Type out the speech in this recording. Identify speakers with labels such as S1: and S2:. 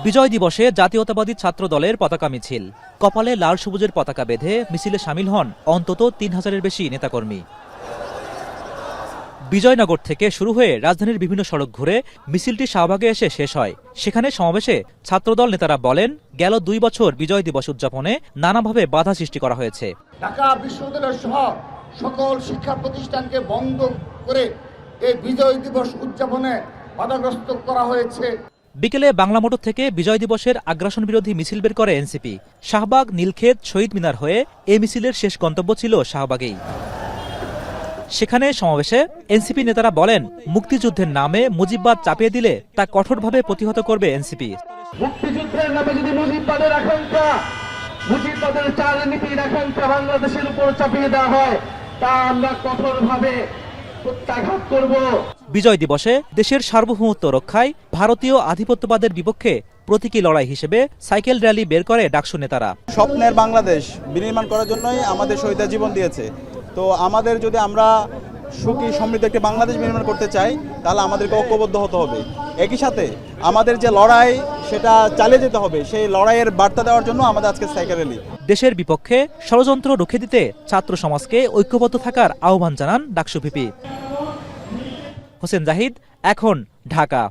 S1: বিজয় দিবসে জাতীয়তাবাদী ছাত্র দলের পতাকা মিছিল। কপালে লাল সবুজের পতাকা বেঁধে মিছিলে শামিল হন অন্তত ৩,০০০-এর বেশি নেতাকর্মী। বিজয়নগর থেকে শুরু হয়ে রাজধানীর বিভিন্ন সড়ক ঘুরে মিছিলটি শাহবাগে এসে শেষ হয়। সেখানে সমাবেশে ছাত্রদল নেতারা বলেন, গেল ২ বছর বিজয় দিবস উদযাপনে নানাভাবে বাধা সৃষ্টি করা হয়েছে।
S2: ঢাকা বিশ্ববিদ্যালয় সহ সকল শিক্ষা প্রতিষ্ঠানকে বন্ধ করে এই বিজয় দিবস উদযাপনে বাধাগ্রস্ত করা হয়েছে।
S1: বিকেলে বাংলা মোটর থেকে বিজয় দিবসের আগ্রাসন বিরোধী মিছিল বের করে এনসিপি। শাহবাগ, নীলক্ষেত, শহীদ মিনার হয়ে এই মিছিলের শেষ গন্তব্য ছিল শাহবাগেই। সেখানে সমাবেশে এনসিপি নেতারা বলেন, মুক্তিযুদ্ধের নামে মুজিববাদ চাপিয়ে দিলে তা কঠোরভাবে প্রতিহত করবে এনসিপি।
S3: মুক্তিযুদ্ধের নামে যদি মুজিববাদের আকাঙ্ক্ষা, মুজিববাদের চালনীতির আকাঙ্ক্ষা বাংলাদেশের উপর চাপিয়ে দেওয়া হয়, তা আমরা কঠোরভাবে প্রত্যাঘাত করব।
S1: বিজয় দিবসে দেশের সার্বভৌমত্ব রক্ষায় ভারতীয় আধিপত্যবাদের বিপক্ষে প্রতীকী লড়াই হিসেবে সাইকেল র্যালি বের করে ডাকসু নেতারা।
S4: স্বপ্নের বাংলাদেশ বিনির্মাণ করার জন্যই আমাদের শহীদরা জীবন দিয়েছে। তো আমাদের যদি আমরা সুখী সমৃদ্ধ একটি বাংলাদেশ নির্মাণ করতে চাই, তাহলে আমাদেরকে ঐক্যবদ্ধ হতে হবে। একই সাথে আমাদের যে লড়াই, সেটা চালিয়ে যেতে হবে। সেই লড়াইয়ের বার্তা দেওয়ার জন্য আমাদের আজকে সাইকেল র্যালি।
S1: দেশের বিপক্ষে ষড়যন্ত্র রুখে দিতে ছাত্র সমাজকে ঐক্যবদ্ধ থাকার আহ্বান জানান ডাকসু ভিপি। হোসেন জাহিদ, এখন, ঢাকা।